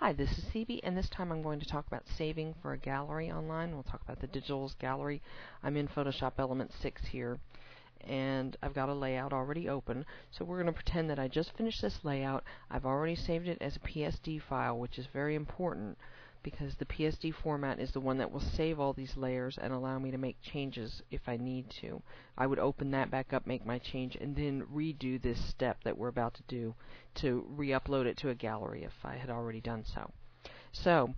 Hi, this is Phoebe, and this time I'm going to talk about saving for a gallery online. We'll talk about the Digitals gallery. I'm in Photoshop Element 6 here, and I've got a layout already open. So we're going to pretend that I just finished this layout. I've already saved it as a PSD file, which is very important because the PSD format is the one that will save all these layers and allow me to make changes if I need to. I would open that back up, make my change, and then redo this step that we're about to do to re-upload it to a gallery if I had already done so. So,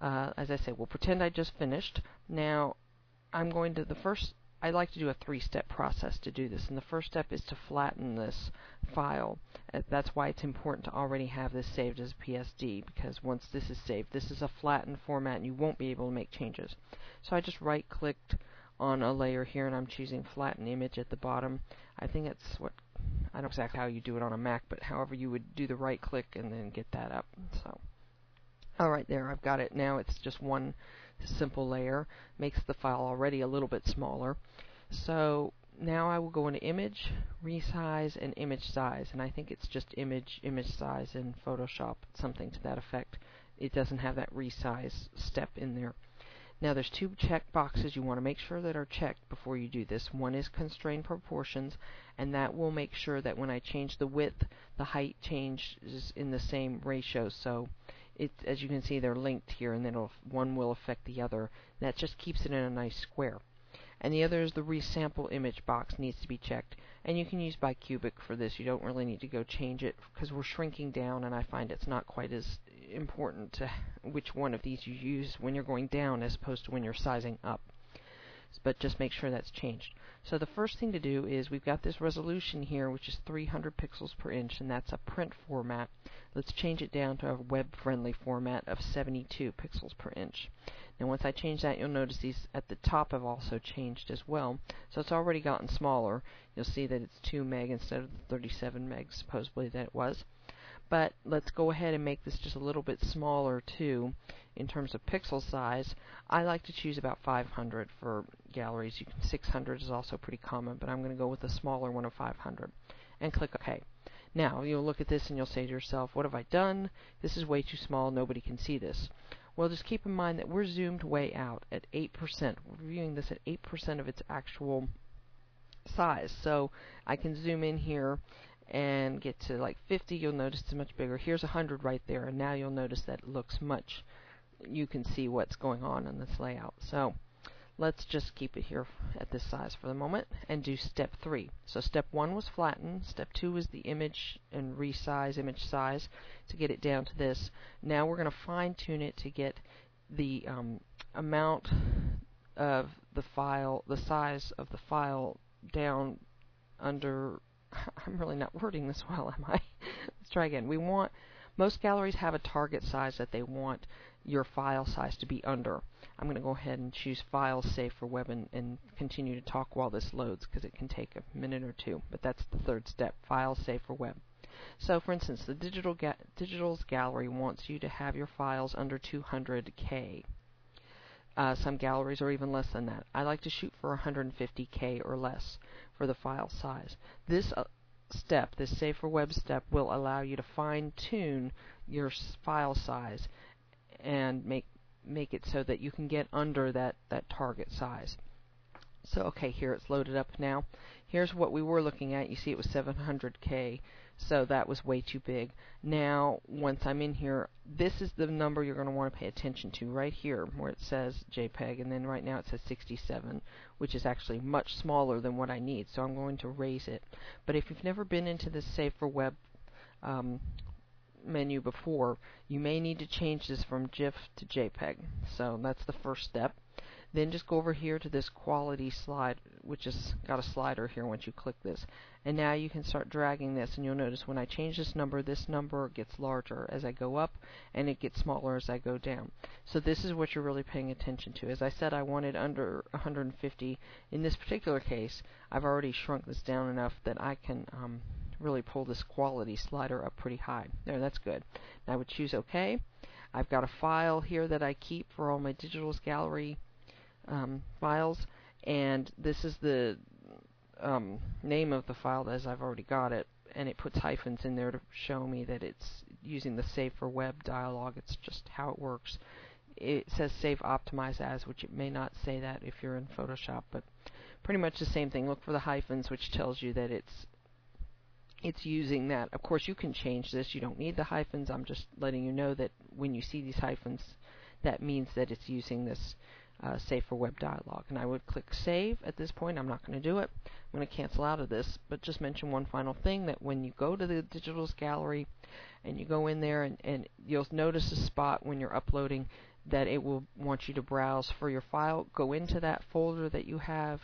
as I say, we'll pretend I just finished. Now, I'm going to, I like to do a three-step process to do this, and the first step is to flatten this file. That's why it's important to already have this saved as a PSD, because once this is saved, this is a flattened format and you won't be able to make changes. So I just right-clicked on a layer here, and I'm choosing Flatten Image at the bottom. I think it's what, I don't know exactly how you do it on a Mac, but however you would do the right-click and then get that up. So, alright, there, I've got it. Now it's just one simple layer. Makes the file already a little bit smaller. So now I will go into Image, Resize, and Image Size. And I think it's just Image Size in Photoshop, something to that effect. It doesn't have that resize step in there. Now there's two check boxes you want to make sure that are checked before you do this. One is Constrain Proportions, and that will make sure that when I change the width, the height changes in the same ratio. So as you can see, they're linked here, and then one will affect the other. That just keeps it in a nice square. And the other is the Resample Image box, needs to be checked. And you can use bicubic for this. You don't really need to go change it because we're shrinking down, and I find it's not quite as important to which one of these you use when you're going down as opposed to when you're sizing up. But just make sure that's changed. So the first thing to do is we've got this resolution here, which is 300 pixels per inch, and that's a print format. Let's change it down to a web-friendly format of 72 pixels per inch. Now once I change that, you'll notice these at the top have also changed as well. So it's already gotten smaller. You'll see that it's 2 meg instead of the 37 megs supposedly that it was. But let's go ahead and make this just a little bit smaller too in terms of pixel size. I like to choose about 500 for galleries. 600 is also pretty common, but I'm going to go with a smaller one of 500 and click OK. Now you'll look at this and you'll say to yourself, what have I done? This is way too small, nobody can see this. Well, just keep in mind that we're zoomed way out at 8%. We're viewing this at 8% of its actual size. So I can zoom in here and get to like 50. You'll notice it's much bigger. Here's 100 right there, and now you'll notice that it looks much, you can see what's going on in this layout. So let's just keep it here at this size for the moment and do step 3. So step 1 was flatten, step 2 is the image and resize, image size, to get it down to this. Now we're going to fine tune it to get the amount of the file, the size of the file down under, I'm really not wording this well, am I? Let's try again. Most galleries have a target size that they want your file size to be under. I'm going to go ahead and choose File, Save for Web, and continue to talk while this loads because it can take a minute or two. But that's the third step, File, Save for Web. So for instance, the Digitals gallery wants you to have your files under 200K. Some galleries are even less than that. I like to shoot for 150K or less for the file size. This step, this Save for Web step, will allow you to fine-tune your file size and make it so that you can get under that target size. So okay, here it's loaded up now. Here's what we were looking at. You see it was 700K, so that was way too big. Now, once I'm in here, this is the number you're going to want to pay attention to right here where it says JPEG, and then right now it says 67, which is actually much smaller than what I need, so I'm going to raise it. But if you've never been into this Save for Web menu before, you may need to change this from GIF to JPEG. So that's the first step. Then just go over here to this quality slide, which has got a slider here once you click this. And now you can start dragging this, and you'll notice when I change this number gets larger as I go up, and it gets smaller as I go down. So this is what you're really paying attention to. As I said, I wanted under 150. In this particular case, I've already shrunk this down enough that I can really pull this quality slider up pretty high. There, that's good. Now I would choose OK. I've got a file here that I keep for all my Digitals gallery files, and this is the name of the file as I've already got it, and it puts hyphens in there to show me that it's using the Save for Web dialog. It's just how it works. It says Save Optimize As, which it may not say that if you're in Photoshop, but pretty much the same thing. Look for the hyphens, which tells you that it's using that. Of course, you can change this. You don't need the hyphens. I'm just letting you know that when you see these hyphens, that means that it's using this Save for Web dialog. And I would click Save at this point. I'm not going to do it. I'm going to cancel out of this, but just mention one final thing, that when you go to the Digitals Gallery and you go in there, and you'll notice a spot when you're uploading that it will want you to browse for your file. Go into that folder that you have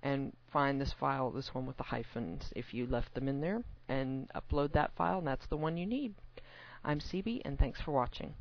and find this file, this one with the hyphens, if you left them in there, and upload that file, and that's the one you need. I'm CB, and thanks for watching.